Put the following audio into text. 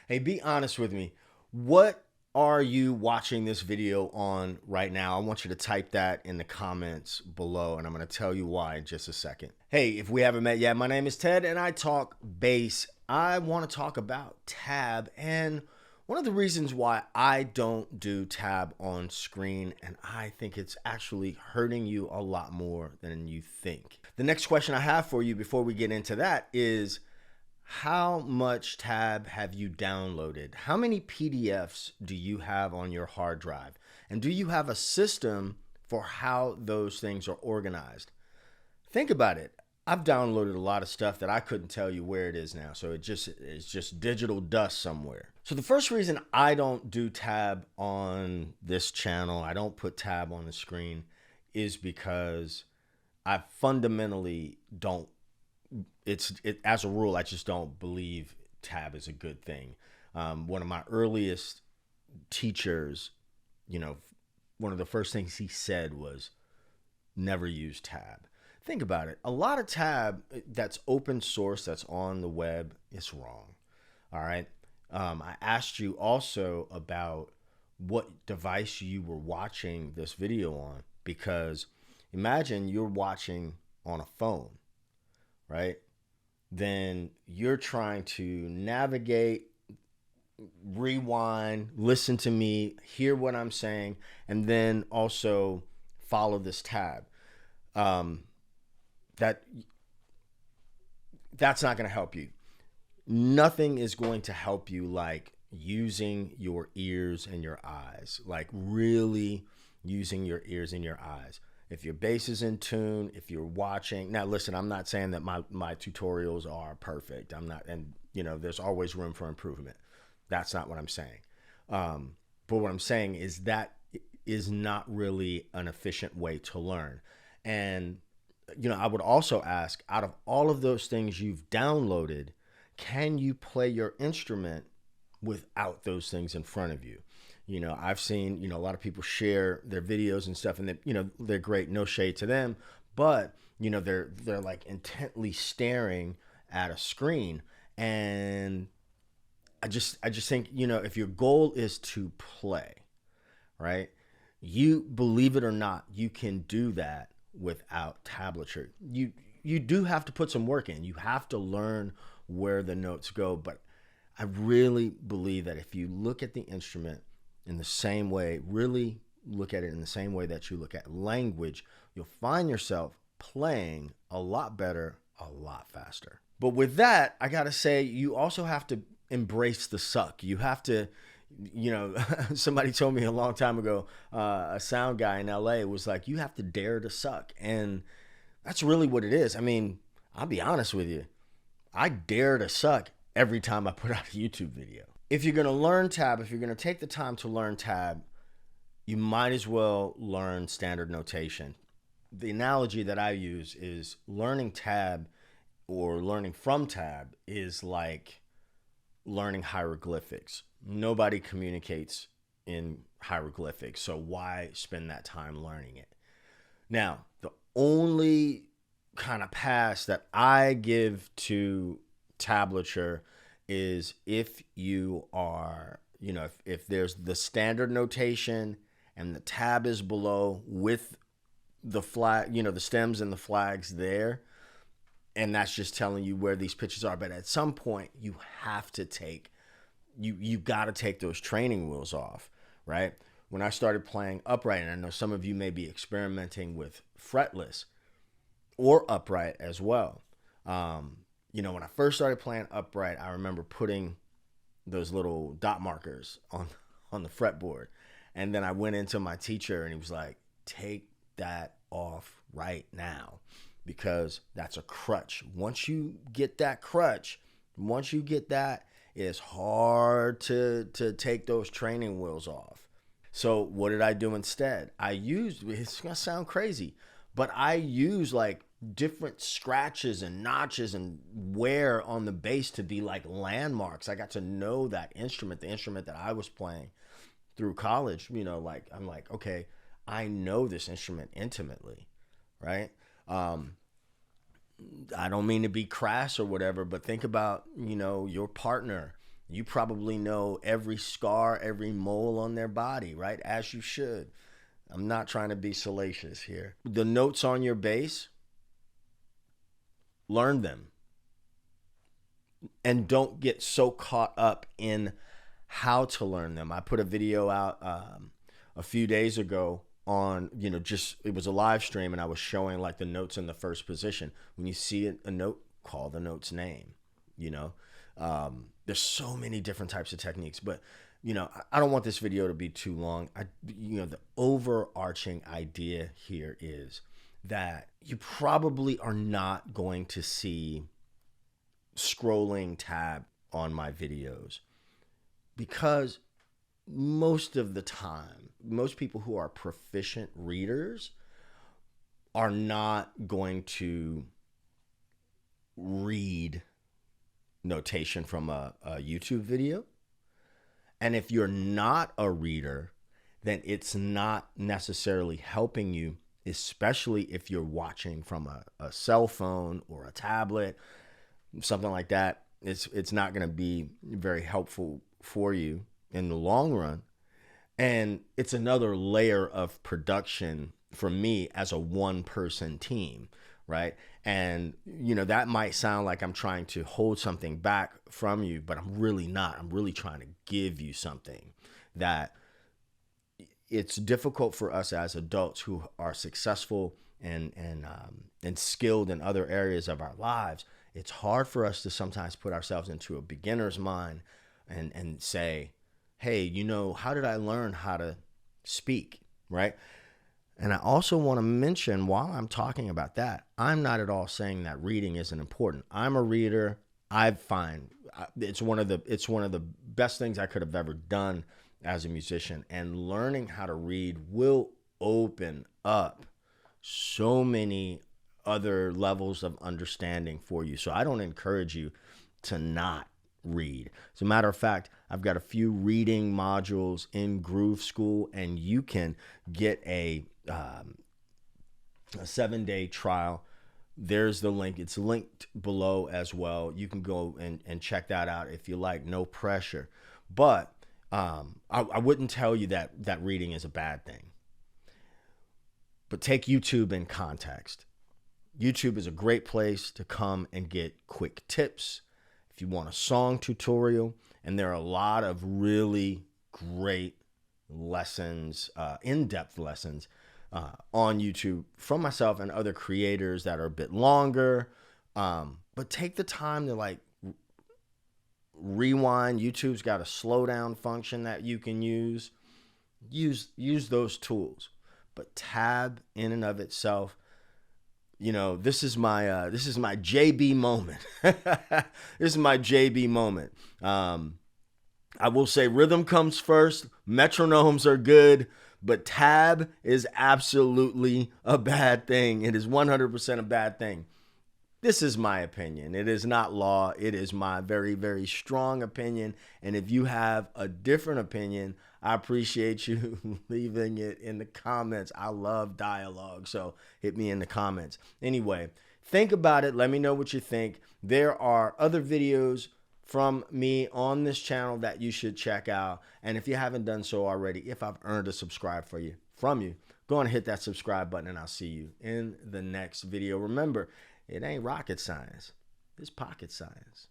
Hey, be honest with me. What are you watching this video on right now? I want you to type that in the comments below, and I'm going to tell you why in just a second. Hey, if we haven't met yet, my name is Ted, and I talk bass. I want to talk about tab, and one of the reasons why I don't do tab on screen, and I think it's actually hurting you a lot more than you think. The next question I have for you before we get into that is, how much tab have you downloaded? How many PDFs do you have on your hard drive? And do you have a system for how those things are organized? Think about it. I've downloaded a lot of stuff that I couldn't tell you where it is now. So it's just digital dust somewhere. So the first reason I don't do tab on this channel, I don't put tab on the screen, is because I fundamentally don't as a rule, I just don't believe tab is a good thing. One of my earliest teachers, one of the first things he said was never use tab. Think about it. A lot of tab that's open source, that's on the web, is wrong. All right. I asked you also about what device you were watching this video on, because imagine you're watching on a phone, right? Then you're trying to navigate, rewind, listen to me, hear what I'm saying, and then also follow this tab. That's not going to help you. Nothing is going to help you like using your ears and your eyes, like really using your ears and your eyes. If your bass is in tune, if you're watching. Now, listen, I'm not saying that my tutorials are perfect. I'm not, and there's always room for improvement. That's not what I'm saying. But what I'm saying is that is not really an efficient way to learn. And, I would also ask, out of all of those things you've downloaded, can you play your instrument without those things in front of you? I've seen, a lot of people share their videos and stuff, and they're great, no shade to them, but they're like intently staring at a screen. And I just think, if your goal is to play, right? You, believe it or not, you can do that without tablature. You do have to put some work in. You have to learn where the notes go, but I really believe that if you look at the instrument in the same way, really look at it in the same way that you look at language, you'll find yourself playing a lot better, a lot faster. But with that, I gotta say, you also have to embrace the suck. You have to, somebody told me a long time ago, a sound guy in LA was like, you have to dare to suck. And that's really what it is. I mean, I'll be honest with you. I dare to suck every time I put out a YouTube video. If you're going to learn tab, if you're going to take the time to learn tab, you might as well learn standard notation. The analogy that I use is learning tab or learning from tab is like learning hieroglyphics. Nobody communicates in hieroglyphics, so why spend that time learning it? Now, the only kind of pass that I give to tablature is if you are, if there's the standard notation and the tab is below with the flag, the stems and the flags there, and that's just telling you where these pitches are. But at some point, you have to take, you got to take those training wheels off, right? When I started playing upright, and I know some of you may be experimenting with fretless or upright as well. When I first started playing upright, I remember putting those little dot markers on the fretboard. And then I went into my teacher and he was like, take that off right now, because that's a crutch. Once you get that crutch, it's hard to take those training wheels off. So what did I do instead? It's gonna sound crazy, but I use like different scratches and notches and wear on the bass to be like landmarks. I got to know that instrument, the instrument that I was playing through college. I'm like, okay, I know this instrument intimately, right? I don't mean to be crass or whatever, but think about, your partner You probably know every scar, every mole on their body, right? As you should. I'm not trying to be salacious here. The notes on your bass, learn them. And don't get so caught up in how to learn them. I put a video out a few days ago on, it was a live stream, and I was showing like the notes in the first position. When you see a note, call the note's name. There's so many different types of techniques, but I don't want this video to be too long. The overarching idea here is that you probably are not going to see scrolling tab on my videos, because most of the time, most people who are proficient readers are not going to read notation from a YouTube video. And if you're not a reader, then it's not necessarily helping you, especially if you're watching from a cell phone or a tablet, something like that. It's not going to be very helpful for you in the long run. And it's another layer of production for me as a one-person team, right? And, that might sound like I'm trying to hold something back from you, but I'm really not. I'm really trying to give you something that it's difficult for us as adults who are successful and skilled in other areas of our lives. It's hard for us to sometimes put ourselves into a beginner's mind and say, hey, how did I learn how to speak, right? And I also want to mention, while I'm talking about that, I'm not at all saying that reading isn't important. I'm a reader. I find it's one of the best things I could have ever done as a musician. And learning how to read will open up so many other levels of understanding for you. So I don't encourage you to not read. As a matter of fact, I've got a few reading modules in Groove School, and you can get a 7-day trial. There's the link. It's linked below as well. You can go and check that out if you like. No pressure. But I wouldn't tell you that reading is a bad thing. But take YouTube in context. YouTube is a great place to come and get quick tips. If you want a song tutorial, and there are a lot of really great lessons, in-depth lessons on YouTube from myself and other creators that are a bit longer. But take the time to rewind. YouTube's got a slow down function that you can use. Use those tools. But tab in and of itself, this is my JB moment. This is my JB moment. I will say rhythm comes first. Metronomes are good, but tab is absolutely a bad thing. It is 100% a bad thing. This is my opinion. It is not law. It is my very, very strong opinion. And if you have a different opinion, I appreciate you leaving it in the comments. I love dialogue, so hit me in the comments. Anyway, think about it. Let me know what you think. There are other videos from me on this channel that you should check out. And if you haven't done so already, if I've earned a subscribe from you, go and hit that subscribe button, and I'll see you in the next video. Remember, it ain't rocket science. It's pocket science.